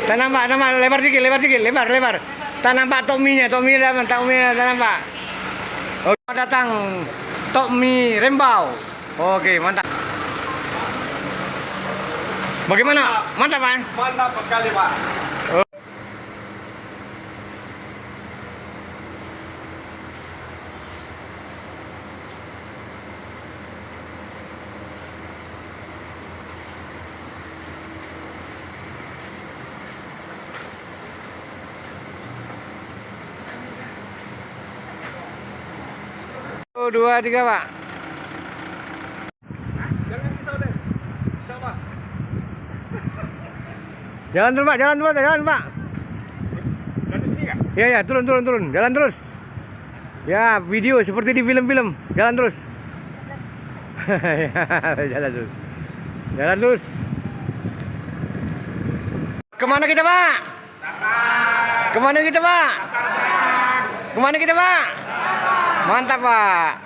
Tak nampak, lebar dikit, lebar. Tak nampak Tommy-nya, tak nampak. Oke, datang Tommy Rembau. Oke, mantap. Bagaimana? Mantap, Pak? Mantap sekali, Pak. Oh, 2, 3, Pak. Jangan pisau deh. Siapa? Jalan terus, Pak. Dan di sini nggak? Ya, turun. Jalan terus. Ya, video seperti di film-film. Jalan terus. Jalan terus. Kemana kita, Pak? Kemana kita, Pak? Mantap, Pak.